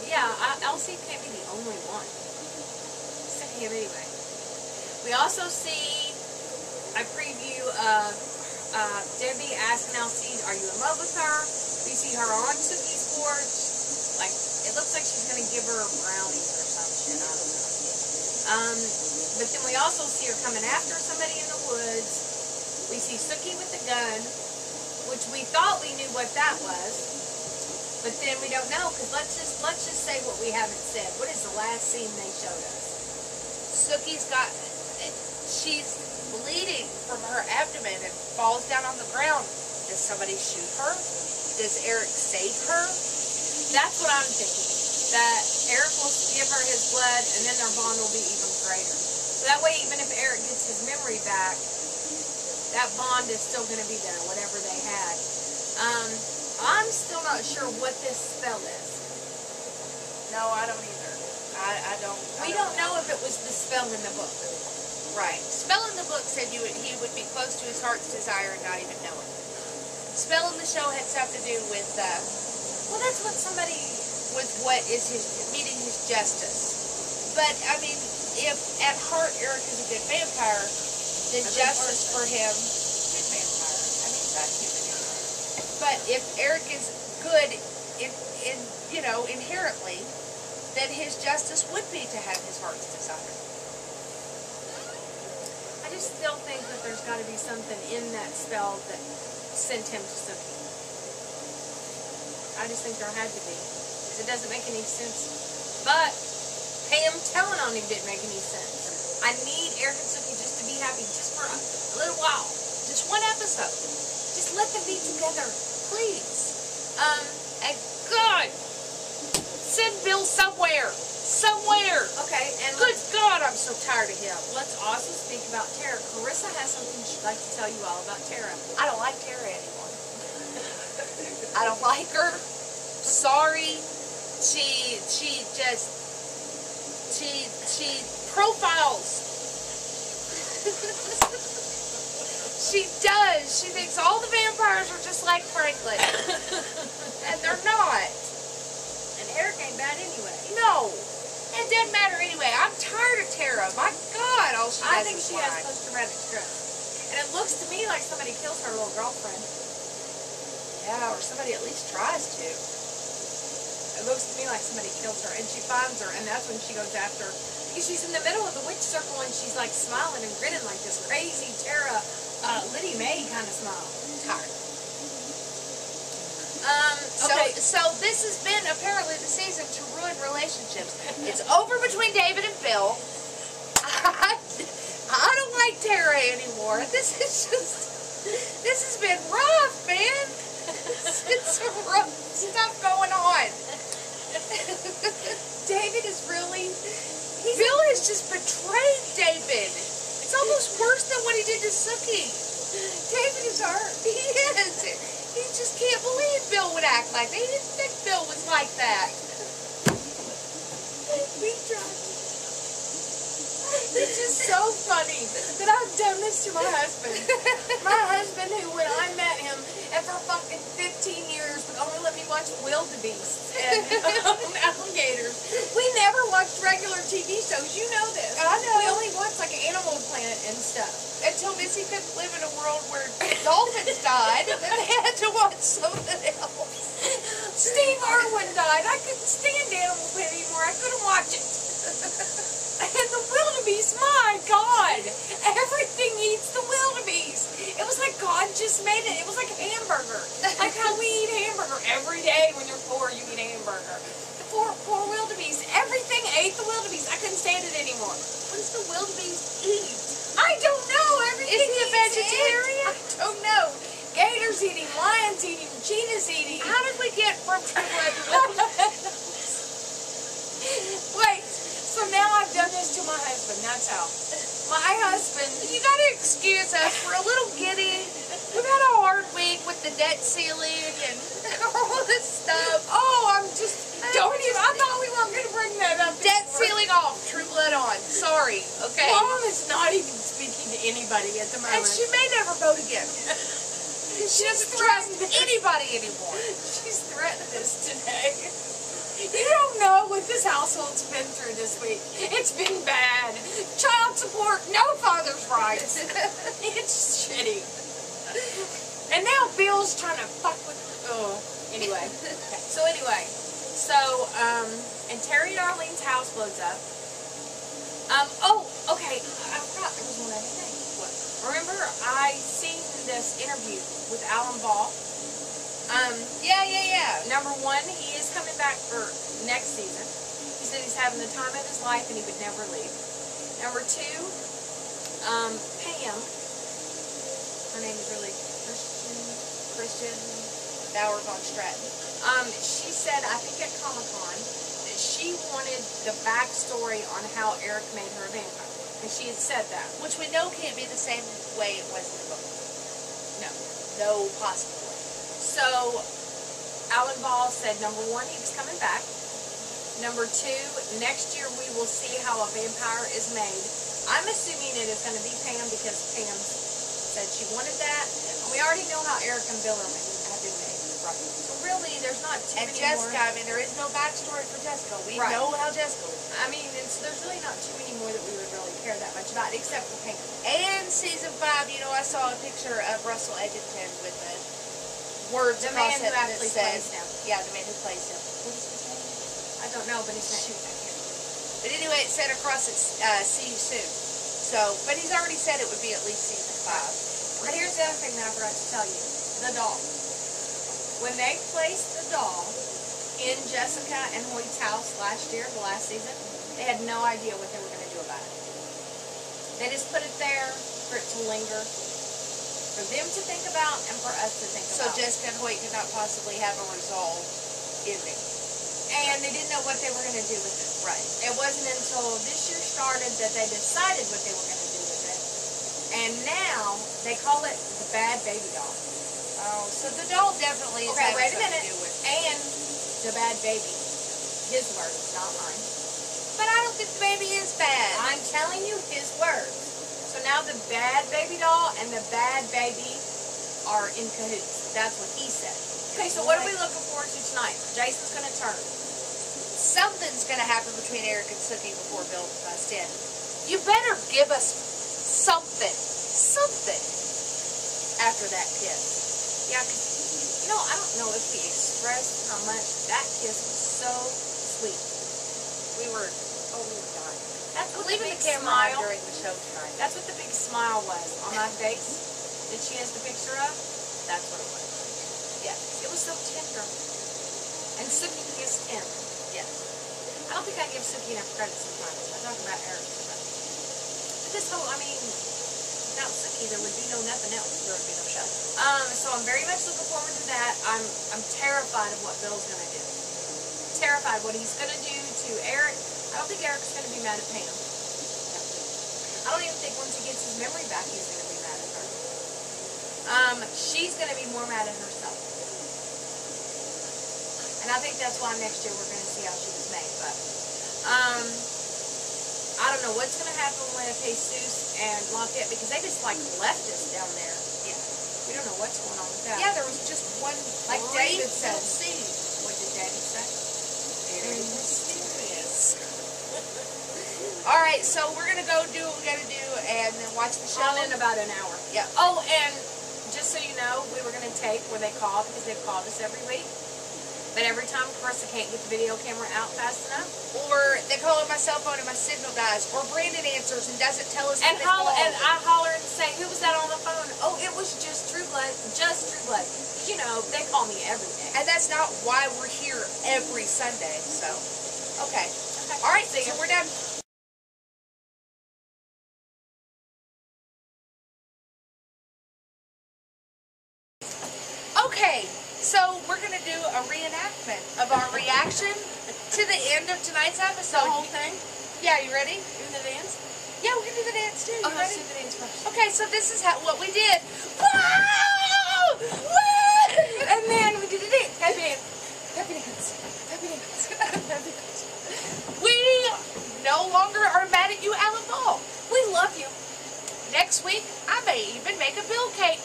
Yeah, Elsie can't be the only one. Sick of him anyway. We also see a preview of Debbie asking Elsie, "Are you in love with her?" We see her on Sookie's porch. Like, it looks like she's going to give her a brownie or some shit. I don't know. But then we also see her coming after somebody in the woods. We see Sookie with the gun, which we thought we knew what that was. But then we don't know, because let's just say what we haven't said. What is the last scene they showed us? She's bleeding from her abdomen and falls down on the ground. Does somebody shoot her? Does Eric save her? That's what I'm thinking. That Eric will give her his blood, and then their bond will be even greater. So that way, even if Eric gets his memory back, that bond is still going to be there, whatever they had. I'm still not sure what this spell is. No, I don't either. I don't. We don't know if it was the spell in the book. Right. Spell in the book said he would be close to his heart's desire and not even know it. Spell in the show had stuff to do with well, that's what somebody with what is meeting his justice. But I mean, if at heart Eric is a good vampire, then justice for him. Good vampire. I mean, not human. But if Eric is good in inherently, then his justice would be to have his heart's desire. I just still think that there's got to be something in that spell that sent him to Sookie. I just think there had to be. Because it doesn't make any sense. But Pam telling on him didn't make any sense. I need Eric and Sookie just to be happy just for a little while. Just one episode. Just let them be together, please. And God, send Bill somewhere. Somewhere. Okay, and good God, I'm so tired of him. Let's also speak about Tara. Carissa has something she'd like to tell you all about Tara. I don't like Tara anymore. I don't like her. Sorry. She profiles. She does. She thinks all the vampires are just like Franklin. And they're not. And Eric ain't bad anyway. No. It doesn't matter anyway. I'm tired of Tara. My God, all she does I think is she lie. has post-traumatic stress. And it looks to me like somebody kills her little girlfriend. Yeah, or somebody at least tries to. It looks to me like somebody kills her, and she finds her, and that's when she goes after her. Because she's in the middle of the witch circle, and she's like smiling and grinning like this crazy Tara, Liddy May kind of smile. Tired. Okay. So this has been apparently the season to ruin relationships. It's over between David and Bill. I don't like Tara anymore. This has been rough, man. It's some rough stuff going on. David is really... Bill has just betrayed David. It's almost worse than what he did to Sookie. David is hurt. He is. He just can't believe Bill would act like that. He didn't think Bill was like that. We tried. It's just so funny that I've done this to my husband. My husband, who when I met him, and for fucking 15 years would only let me watch wildebeests and alligators. We never watched regular TV shows. You know this. I know. We only watched like Animal Planet and stuff. Until Missy couldn't live in a world where dolphins died, and then they had to watch something else. Steve Irwin died. I couldn't stand Animal Planet anymore. I couldn't watch it. And the wildebeest, my God. Everything eats the wildebeest. It was like God just made it. It was like a hamburger. Like how we eat hamburger every day. When you're poor, you eat hamburger. The poor wildebeest. Everything ate the wildebeest. I couldn't stand it anymore. What does the wildebeest eat? I don't know. Everything Is he a eats vegetarian? I don't know. Gators eat him. Lions eat him. Cheetahs eat him. How did we get from True Blood to wildebeest? Wait. So now I've done this to my husband. That's how. My husband. You gotta excuse us. We're a little giddy. We've had a hard week with the debt ceiling and all this stuff. Oh, I'm just. Don't even. I thought we weren't going to bring that up. Debt ceiling off. True Blood on. Sorry. Okay. Mom is not even speaking to anybody at the moment. And she may never vote again. She doesn't trust anybody anymore. She's threatened us today. You don't know this household's been through this week. It's been bad. Child support, no father's rights. It's shitty. And now Bill's trying to fuck with. Oh, anyway. And Terry Darlene's house blows up. Okay. I forgot there was one other thing. What? Remember, I seen this interview with Alan Ball. Yeah. Number one, he is coming back for next season. He said he's having the time of his life and he would never leave. Number two, Pam. Her name is really Christian Bauer von Stratton. She said, I think at Comic-Con, that she wanted the backstory on how Eric made her a vampire. And she had said that. Which we know can't be the same way it was in the book. No. No possible way. So, Alan Ball said, number one, he was coming back. Number two, next year we will see how a vampire is made. I'm assuming it is going to be Pam because Pam said she wanted that. And we already know how Eric and Bill have been made. Right. So really, there's not too many Jessica, more. I mean, there is no backstory for Jessica. We Right. know how Jessica was. I mean, there's really not too many more that we would really care that much about, except for Pam. And season 5, you know, I saw a picture of Russell Edgington with the words The across man who it that actually said, plays him. Yeah, the man who plays him. What is his name? I don't know, but he's not shooting that kid. But anyway, it said across it, see you soon. So, but he's already said it would be at least season 5. But here's the other thing that I forgot to tell you. The doll. When they placed the doll in Jessica and Hoyt's house last year, the last season, they had no idea what they were going to do about it. They just put it there for it to linger, for them to think about and for us to think So about. Jessica and Hoyt could not possibly have a resolve ending. And they didn't know what they were going to do with it. Right. It wasn't until this year started that they decided what they were going to do with it. And now they call it the Bad Baby Doll. Oh, so the doll definitely is Okay, having wait a something minute. to do with it. And the Bad Baby. His words, not mine. But I don't think the baby is bad. I'm telling you his words. So now the Bad Baby Doll and the Bad Baby are in cahoots. That's what he said. Okay, so what are we looking forward to tonight? Jason's going to turn. Something's going to happen between Eric and Sookie before Bill busts in. You better give us something. Something. After that kiss. Yeah, because, you know, I don't know if he expressed how much that kiss was so sweet. We were dying. That's what Leaving the the big camera smile. on during the show tonight. That's what the big smile was on my face that she has the picture of. That's what it was. Yes. It was so tender. And Sookie kissed him. Yes. I don't think I give Sookie enough credit sometimes. I talk about Eric too much. But this whole, I mean, without Sookie, there would be nothing else. There would be no show. So I'm very much looking forward to that. I'm terrified of what Bill's going to do. Terrified what he's going to do to Eric. I don't think Eric's going to be mad at Pam. I don't even think once he gets his memory back, he's going to be mad at her. She's going to be more mad at herself. And I think that's why next year we're going to see how she was made. But I don't know what's going to happen with Jesus and Lafayette because they just like left us down there. Yeah. We don't know what's going on with that. Yeah, there was just one, Like David said. scene. What did David say? Very mysterious. All right, so we're going to go do what we got to do and then watch the show. On in about an hour. Yeah. Oh, and just so you know, we were going to tape where they call because they've called us every week. But every time, of course, I can't get the video camera out fast enough. Or they call on my cell phone and my signal dies. Or Brandon answers and doesn't tell us And who they I called. holler and say, who was that on the phone? Oh, it was just True Blood. Just True Blood. You know, they call me every day. And that's not why we're here every Sunday, so. Okay. Okay. All right, See so ya. we're done. Okay, so we're going to do a reenactment of our reaction to the end of tonight's The episode. whole thing? Yeah, you ready? Doing the dance? Yeah, we're going to do the dance too. You Okay, ready? let's do the dance first. Okay, so this is what we did. Wow! Woo! And then we did the dance. Happy dance. Happy dance. Happy dance. Happy dance. We no longer are mad at you, Alan Ball. We love you. Next week, I may even make a Bill cake.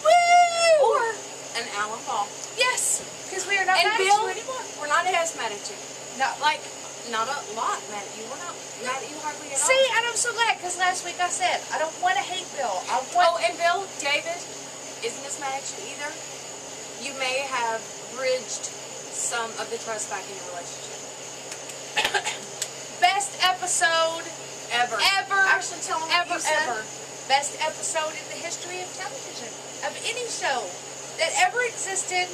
Woo! Or an Alan Ball. Yes, because we are not And mad Bill, at you anymore. we're not as mad at you. No, Like, not a lot mad at you. We're not mad at you hardly at all. See, and I'm so glad, because last week I said, I don't want to hate Bill. I want... Oh, and Bill, David isn't as mad at you either. You may have bridged some of the trust back in your relationship. Best episode Ever. Actually, tell them what you said. ever. Best episode in the history of television. Of any show that ever existed.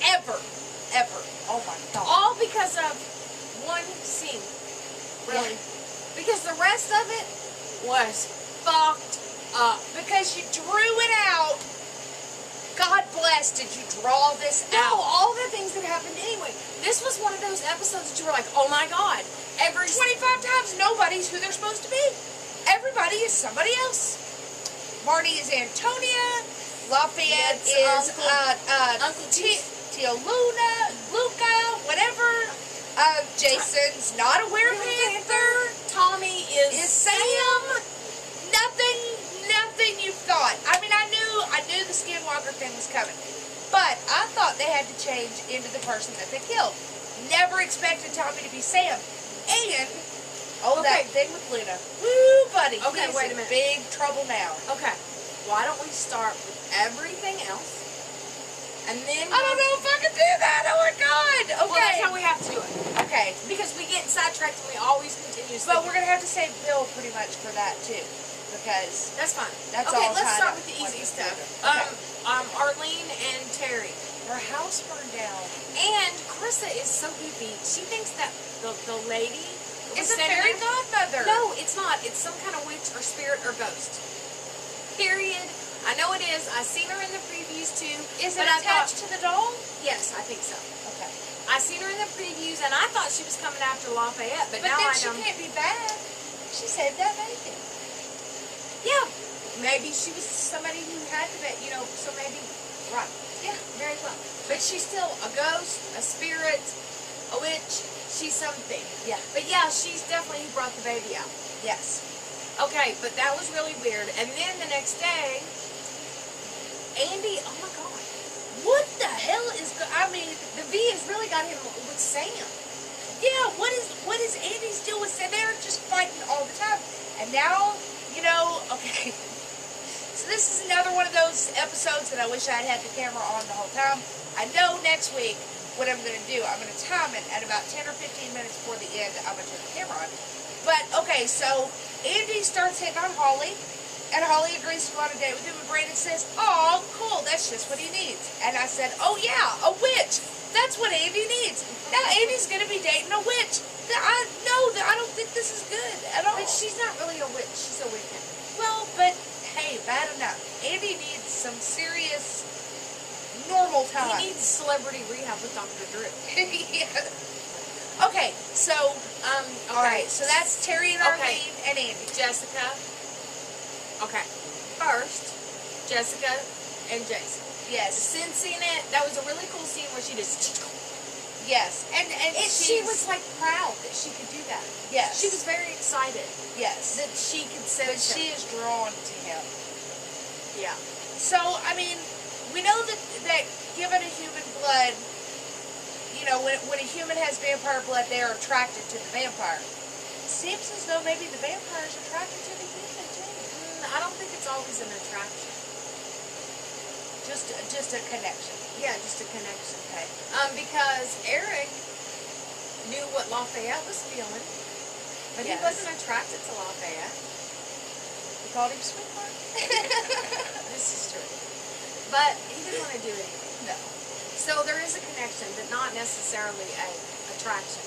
Ever. Oh my God. All because of one scene. Really. Yeah. Because the rest of it was fucked up. Because you drew it out. God bless, did you draw this No, out? all the things that happened anyway. This was one of those episodes that you were like, oh my God. Every 25 times nobody's who they're supposed to be. Everybody is somebody else. Marty is Antonia. Lafayette is Uncle Tio Luna, Luca, whatever. Jason's not a werepanther. Tommy is Sam. Nothing you thought. I mean, I knew the Skinwalker thing was coming. But I thought they had to change into the person that they killed. Never expected Tommy to be Sam. And, that thing with Luna. Woo, buddy. Okay, He's wait a in minute. big trouble now. Okay. Why don't we start with everything else? And then I don't know if I can do that. Oh my God. Okay. Well, that's how we have to do it. Okay. Because we get sidetracked and we always continue to But we're going to have to save Bill pretty much for that too. Because that's fine. That's okay, all let's tied start up with the with easy this stuff. later. Okay. Arlene and Terry. her house burned down. And Carissa is so goofy. She thinks that the lady It's a fairy godmother. No, it's not. It's some kind of witch or spirit or ghost. Period. I know it is. I've seen her in the previews too. Is it attached to the doll? Yes, I think so. Okay. I seen her in the previews, and I thought she was coming after Lafayette, but now then I know. she can't be bad. She saved that baby. Yeah, maybe she was somebody who had to be, so maybe, right. Yeah. Very well. But she's still a ghost, a spirit, a witch. She's something. Yeah. But yeah, she's definitely who brought the baby out. Yes. Okay, but that was really weird. And then the next day, Andy, oh my God. What the hell is? The V has really got him with Sam. Yeah. What is Andy's deal with Sam? They're just fighting all the time. And now, okay. So this is another one of those episodes that I wish I had the camera on the whole time. I know next week what I'm going to do. I'm going to time it at about 10 or 15 minutes before the end. I'm going to turn the camera on. But, okay, so Andy starts hitting on Holly. And Holly agrees to go on a date with him, and Brandon says, "Oh, cool, that's just what he needs." And I said, "Oh yeah, a witch. That's what Andy needs." Now Andy's going to be dating a witch. I don't think this is good at all. But she's not really a witch. She's a Wiccan. Well, but hey, bad enough. Andy needs some serious normal time. He needs celebrity rehab with Dr. Drew. Yeah. Okay, so Okay. all right, so that's Terry and Arlene and Andy. Jessica. Okay. First, Jessica and Jason. Yes. Since seeing it, that was a really cool scene where she just. Yes, and she was like proud that she could do that. Yes. She was very excited yes that she could send. But she is drawn to him. Yeah. So we know that given a human blood, when a human has vampire blood, they are attracted to the vampire. It seems as though maybe the vampire is attracted to the human too. I don't think it's always an attraction. Just a connection. Yeah, just a connection. Okay. Because Eric knew what Lafayette was feeling, but he Yes. wasn't attracted to Lafayette. We called him Sweetheart. This is true. But he didn't want to do anything. No. So there is a connection, but not necessarily a attraction.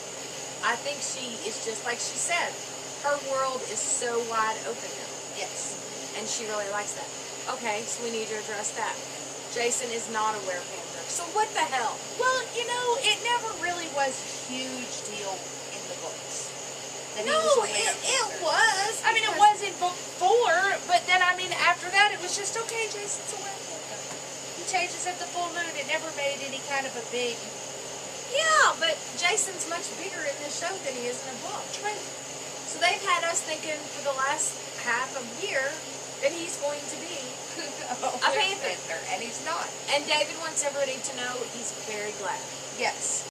I think she is just like she said. Her world is so wide open now. Yes. And she really likes that. Okay, so we need to address that. Jason is not a werepanther. So what the hell? Well, it never really was a huge deal in the books. That he was a werepanther. It was. I mean, it was in book 4, but then, after that, it was just, okay, Jason's a werepanther. He changes at the full moon. It never made any kind of a big... Yeah, but Jason's much bigger in this show than he is in a book. True. So they've had us thinking for the last half a year that he's going to be a panther. And he's not. And David wants everybody to know he's very glad. Yes.